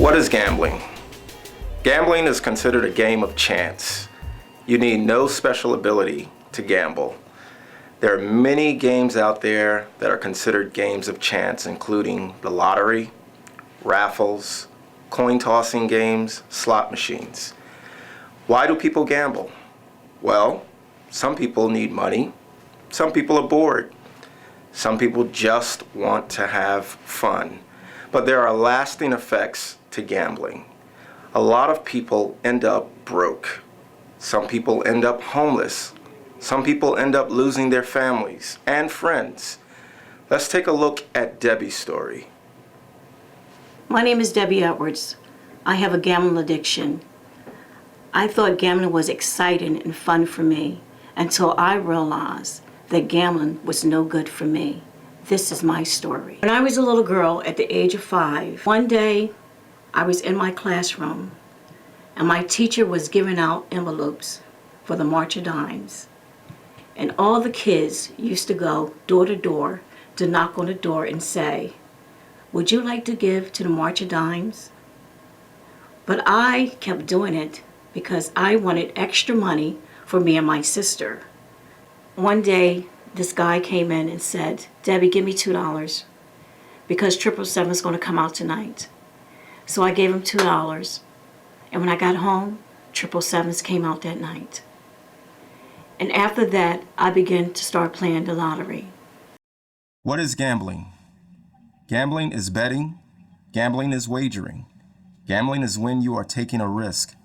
What is gambling? Gambling is considered a game of chance. You need no special ability to gamble. There are many games out there that are considered games of chance, including the lottery, raffles, coin tossing games, slot machines. Why do people gamble? Well, some people need money. Some people are bored. Some people just want to have fun. But there are lasting effects to gambling. A lot of people end up broke. Some people end up homeless. Some people end up losing their families and friends. Let's take a look at Debbie's story. My name is Debbie Edwards. I have a gambling addiction. I thought gambling was exciting and fun for me until I realized that gambling was no good for me. This is my story. When I was a little girl at the age of 5, one day I was in my classroom and my teacher was giving out envelopes for the March of Dimes. And all the kids used to go door to door to knock on the door and say, "Would you like to give to the March of Dimes?" But I kept doing it because I wanted extra money for me and my sister. One day, this guy came in and said, "Debbie, give me $2 because 777 is going to come out tonight." So I gave him $2. And when I got home, 777s came out that night. And after that, I began to start playing the lottery. What is gambling? Gambling is betting. Gambling is wagering. Gambling is when you are taking a risk.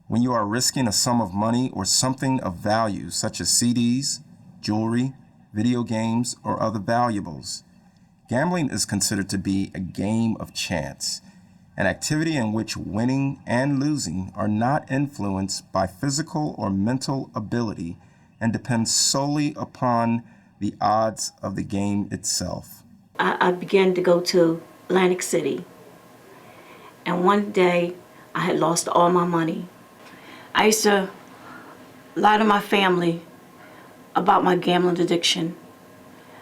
When you are risking a sum of money or something of value, such as CDs, jewelry, video games, or other valuables. Gambling is considered to be a game of chance, an activity in which winning and losing are not influenced by physical or mental ability and depends solely upon the odds of the game itself. I began to go to Atlantic City, and one day I had lost all my money. I used to lie to my family about my gambling addiction.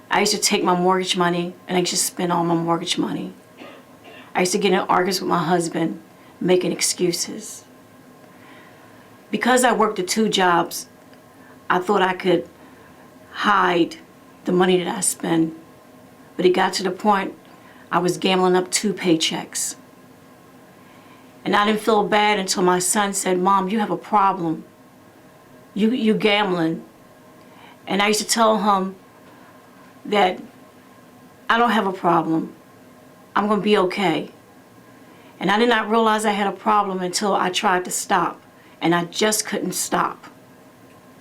I used to take my mortgage money and I used to spend all my mortgage money. I used to get in arguments with my husband, making excuses. Because I worked at 2 jobs, I thought I could hide the money that I spent. But it got to the point I was gambling up 2 paychecks. And I didn't feel bad until my son said, "Mom, you have a problem. You gambling." And I used to tell him that I don't have a problem. I'm going to be okay. And I did not realize I had a problem until I tried to stop. And I just couldn't stop.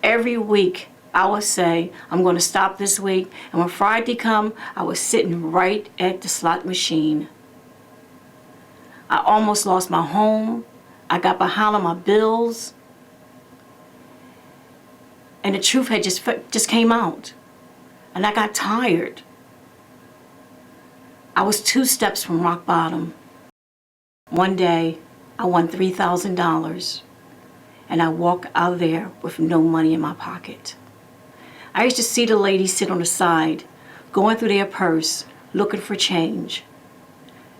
Every week I would say, "I'm going to stop this week." And when Friday come, I was sitting right at the slot machine. I almost lost my home. I got behind on my bills. And the truth had just came out. And I got tired. I was 2 steps from rock bottom. One day, I won $3,000. And I walked out of there with no money in my pocket. I used to see the ladies sit on the side, going through their purse, looking for change.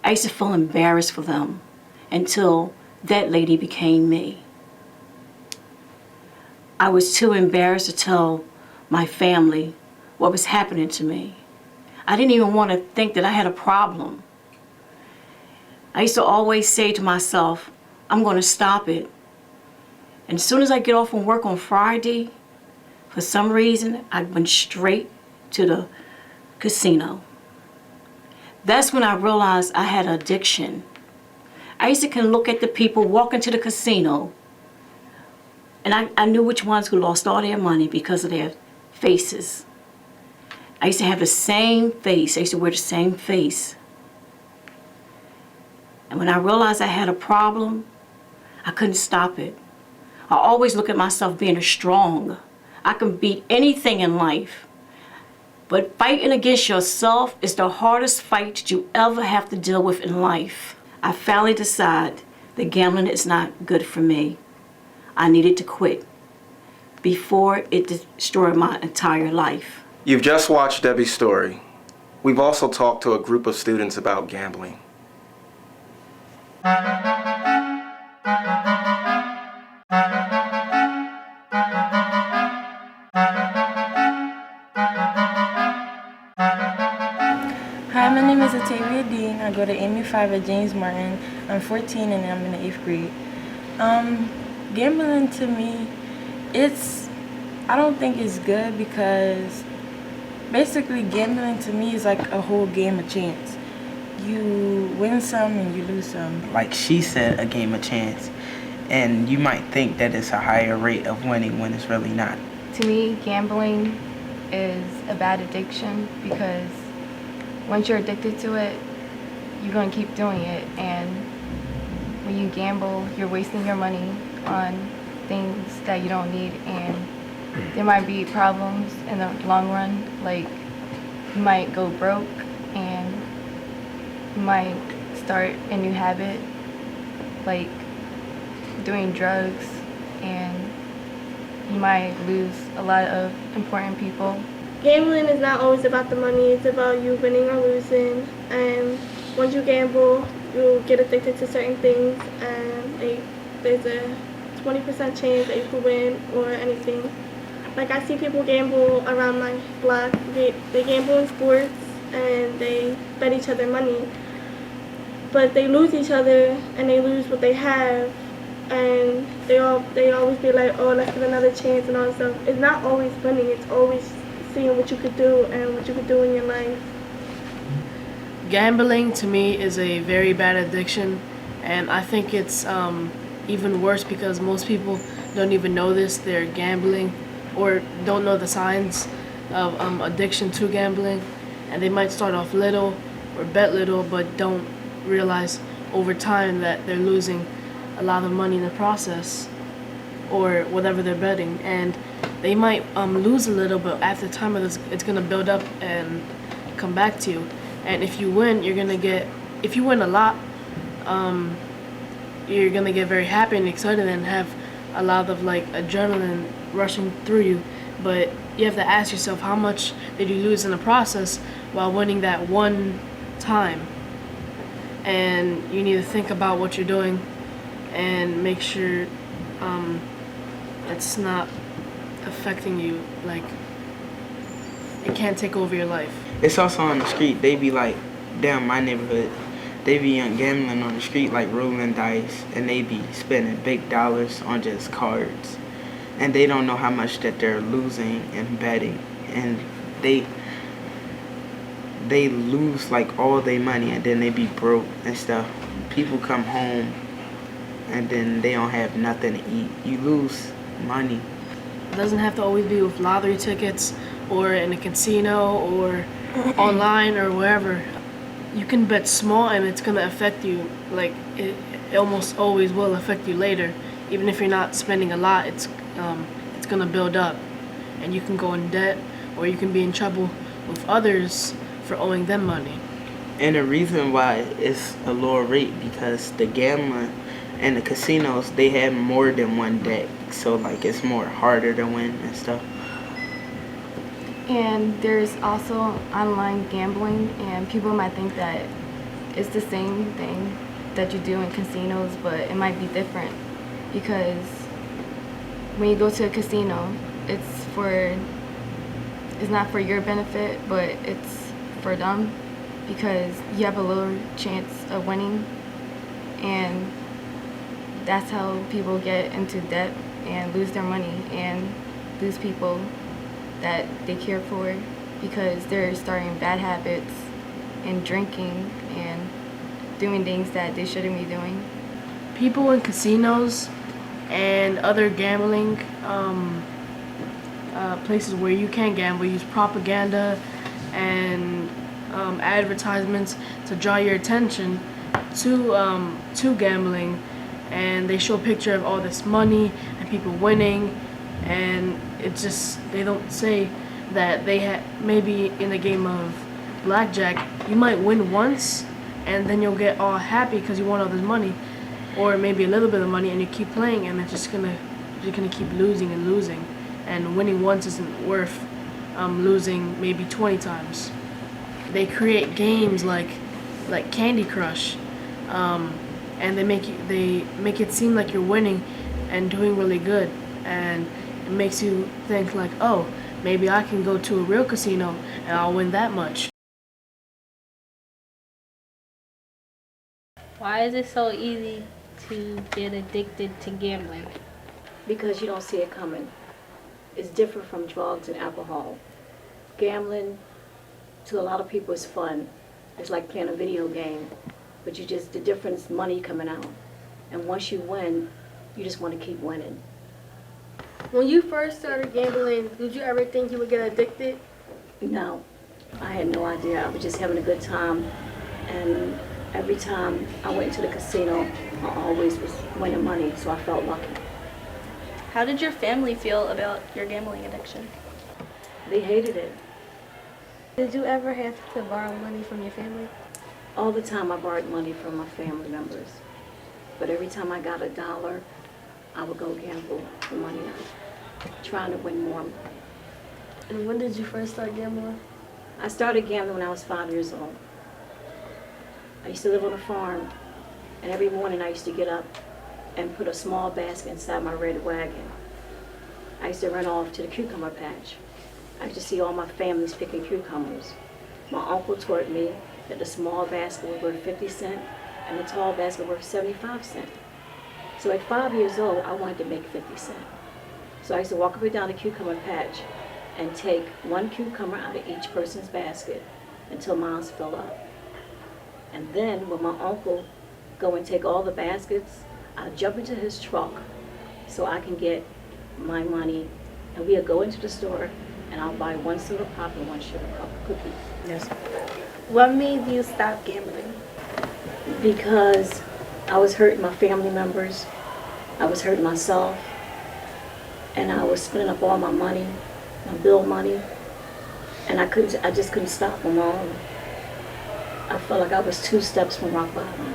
I used to feel embarrassed for them until that lady became me. I was too embarrassed to tell my family what was happening to me. I didn't even want to think that I had a problem. I used to always say to myself, "I'm going to stop it." And as soon as I get off from work on Friday, for some reason, I went straight to the casino. That's when I realized I had addiction. I used to look at the people walking to the casino, and I knew which ones who lost all their money because of their faces. I used to have the same face. I used to wear the same face. And when I realized I had a problem, I couldn't stop it. I always look at myself being strong. I can beat anything in life. But fighting against yourself is the hardest fight that you ever have to deal with in life. I finally decided that gambling is not good for me. I needed to quit before it destroyed my entire life. You've just watched Debbie's story. We've also talked to a group of students about gambling. Hi, my name is Atavia Dean. I go to Amy 5 at James Martin. I'm 14 and I'm in the 8th grade. Gambling to me, I don't think it's good because basically gambling to me is like a whole game of chance. You win some and you lose some. Like she said, a game of chance. And you might think that it's a higher rate of winning when it's really not. To me, gambling is a bad addiction because once you're addicted to it, you're going to keep doing it. And when you gamble, you're wasting your money on things that you don't need. And there might be problems in the long run, like you might go broke and you might start a new habit, like doing drugs, and you might lose a lot of important people. Gambling is not always about the money, it's about you winning or losing. And once you gamble, you'll get addicted to certain things, and there's a 20% chance that you could win or anything. Like I see people gamble around my block. They gamble in sports and they bet each other money. But they lose each other and they lose what they have. And they always be like, oh, let's get another chance and all that stuff. It's not always winning, it's always seeing what you could do and what you could do in your life. Gambling to me is a very bad addiction, and I think it's even worse because most people don't even know this. They're gambling or don't know the signs of addiction to gambling, and they might start off little or bet little but don't realize over time that they're losing a lot of money in the process or whatever they're betting, and they might lose a little, but at the time of this, it's gonna build up and come back to you. And if you win, if you win a lot, you're gonna get very happy and excited and have a lot of like adrenaline rushing through you. But you have to ask yourself, how much did you lose in the process while winning that one time? And you need to think about what you're doing and make sure it's not affecting you, like it can't take over your life. It's also on the street. They be like, down my neighborhood, they be gambling on the street, like rolling dice, and they be spending big dollars on just cards. And they don't know how much that they're losing and betting. And they lose like all their money, and then they be broke and stuff. People come home and then they don't have nothing to eat. You lose money. It doesn't have to always be with lottery tickets or in a casino or online or wherever. You can bet small and it's gonna affect you. Like it almost always will affect you later. Even if you're not spending a lot, it's gonna build up, and you can go in debt or you can be in trouble with others for owing them money. And the reason why it's a lower rate because the gambling and the casinos, they have more than one deck, so like it's more harder to win and stuff. And there's also online gambling, and people might think that it's the same thing that you do in casinos, but it might be different because when you go to a casino, it's not for your benefit, but it's for them because you have a lower chance of winning, and that's how people get into debt and lose their money and lose people that they care for because they're starting bad habits and drinking and doing things that they shouldn't be doing. People in casinos and other gambling places where you can gamble use propaganda and advertisements to draw your attention to gambling, and they show a picture of all this money and people winning, and it's just, they don't say that maybe in a game of blackjack you might win once and then you'll get all happy because you won all this money, or maybe a little bit of money, and you keep playing and you're gonna keep losing and losing, and winning once isn't worth losing maybe 20 times. They create games like Candy Crush, and they make it seem like you're winning and doing really good, and it makes you think like, oh, maybe I can go to a real casino and I'll win that much. Why is it so easy to get addicted to gambling? Because you don't see it coming. It's different from drugs and alcohol. Gambling, to a lot of people, is fun. It's like playing a video game, but the difference, money coming out. And once you win, you just want to keep winning. When you first started gambling, did you ever think you would get addicted? No, I had no idea. I was just having a good time, and every time I went into the casino, I always was winning money, so I felt lucky. How did your family feel about your gambling addiction? They hated it. Did you ever have to borrow money from your family? All the time I borrowed money from my family members, but every time I got $1, I would go gamble the money out, trying to win more. And when did you first start gambling? I started gambling when I was 5 years old. I used to live on a farm, and every morning I used to get up and put a small basket inside my red wagon. I used to run off to the cucumber patch. I used to see all my families picking cucumbers. My uncle taught me that the small basket was worth 50 cents and the tall basket worth 75 cents. So at 5 years old, I wanted to make 50 cents. So I used to walk up and down the cucumber patch and take one cucumber out of each person's basket until mine filled up. And then when my uncle go and take all the baskets, I'll jump into his truck so I can get my money, and we'll go into the store and I'll buy one soda pop and one sugar cookie. Yes. What made you stop gambling? Because I was hurting my family members, I was hurting myself, and I was spending up all my money, my bill money, and I just couldn't stop on my own. I felt like I was 2 steps from rock bottom.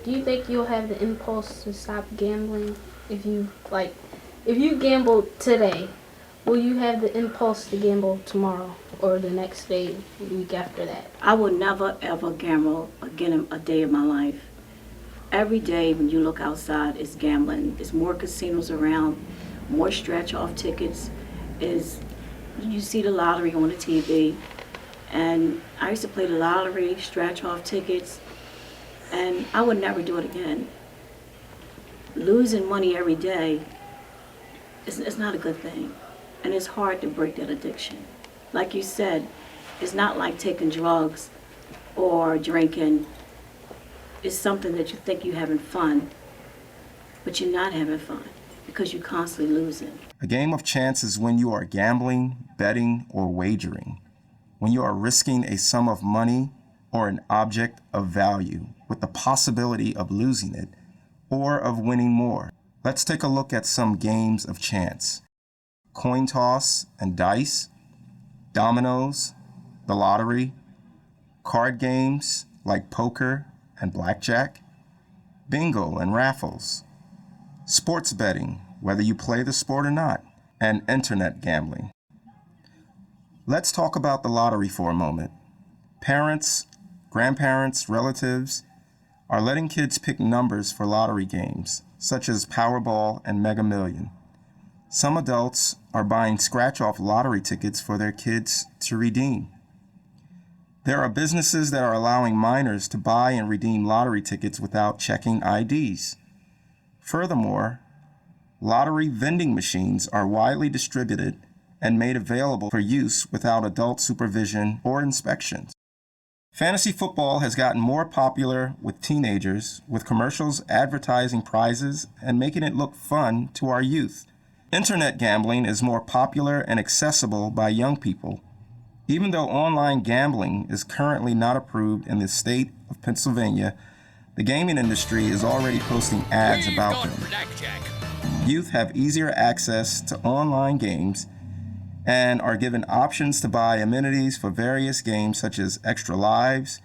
Do you think you'll have the impulse to stop gambling if you gamble today? Will you have the impulse to gamble tomorrow or the next day, the week after that? I will never ever gamble again a day in my life. Every day when you look outside, it's gambling. There's more casinos around, more scratch-off tickets. You see the lottery on the TV. And I used to play the lottery, scratch-off tickets, and I would never do it again. Losing money every day, it's not a good thing. And it's hard to break that addiction. Like you said, it's not like taking drugs or drinking. It's something that you think you're having fun, but you're not having fun because you're constantly losing. A game of chance is when you are gambling, betting, or wagering. When you are risking a sum of money or an object of value with the possibility of losing it or of winning more. Let's take a look at some games of chance. Coin toss and dice, dominoes, the lottery, card games like poker and blackjack, bingo and raffles, sports betting, whether you play the sport or not, and internet gambling. Let's talk about the lottery for a moment. Parents, grandparents, relatives are letting kids pick numbers for lottery games, such as Powerball and Mega Million. Some adults are buying scratch-off lottery tickets for their kids to redeem. There are businesses that are allowing minors to buy and redeem lottery tickets without checking IDs. Furthermore, lottery vending machines are widely distributed and made available for use without adult supervision or inspections. Fantasy football has gotten more popular with teenagers, with commercials advertising prizes and making it look fun to our youth. Internet gambling is more popular and accessible by young people. Even though online gambling is currently not approved in the state of Pennsylvania, the gaming industry is already posting ads about them. Youth have easier access to online games and are given options to buy amenities for various games such as extra lives,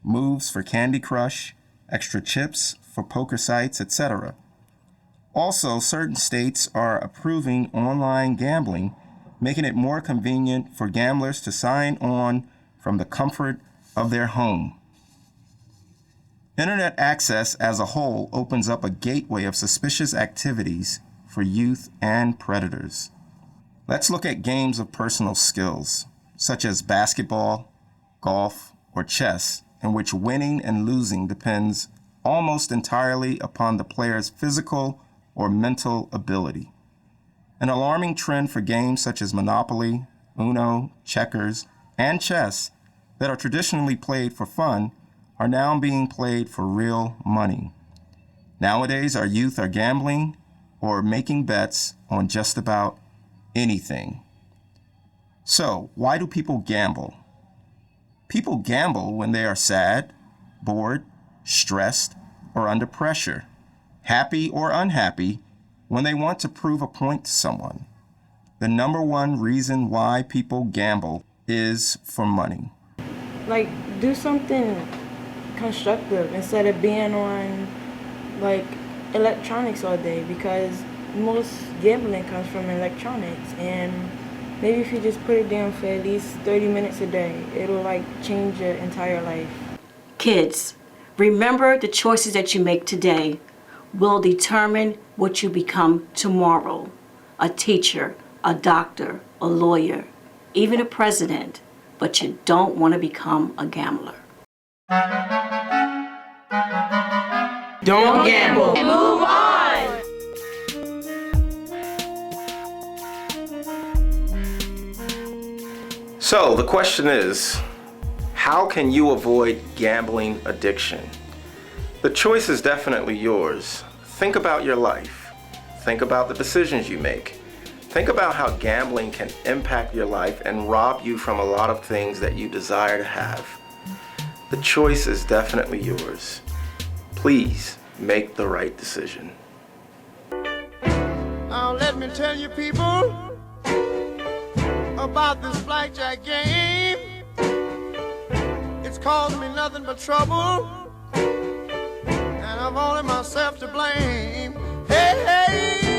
moves for Candy Crush, extra chips for poker sites, etc. Also, certain states are approving online gambling, making it more convenient for gamblers to sign on from the comfort of their home. Internet access as a whole opens up a gateway of suspicious activities for youth and predators. Let's look at games of personal skills, such as basketball, golf, or chess, in which winning and losing depends almost entirely upon the player's physical or mental ability. An alarming trend for games such as Monopoly, Uno, checkers, and chess that are traditionally played for fun are now being played for real money. Nowadays, our youth are gambling or making bets on just about anything. So, why do people gamble? People gamble when they are sad, bored, stressed, or under pressure, happy or unhappy, when they want to prove a point to someone. The number one reason why people gamble is for money. Like, do something constructive instead of being on, like, electronics all day, because most gambling comes from electronics. And maybe if you just put it down for at least 30 minutes a day, it'll, like, change your entire life. Kids, remember the choices that you make today will determine what you become tomorrow. A teacher, a doctor, a lawyer, even a president, but you don't want to become a gambler. Don't gamble. Move on! So the question is, how can you avoid gambling addiction? The choice is definitely yours. Think about your life. Think about the decisions you make. Think about how gambling can impact your life and rob you from a lot of things that you desire to have. The choice is definitely yours. Please make the right decision. Now let me tell you people about this blackjack game. It's caused me nothing but trouble, and I've only myself to blame. Hey, hey.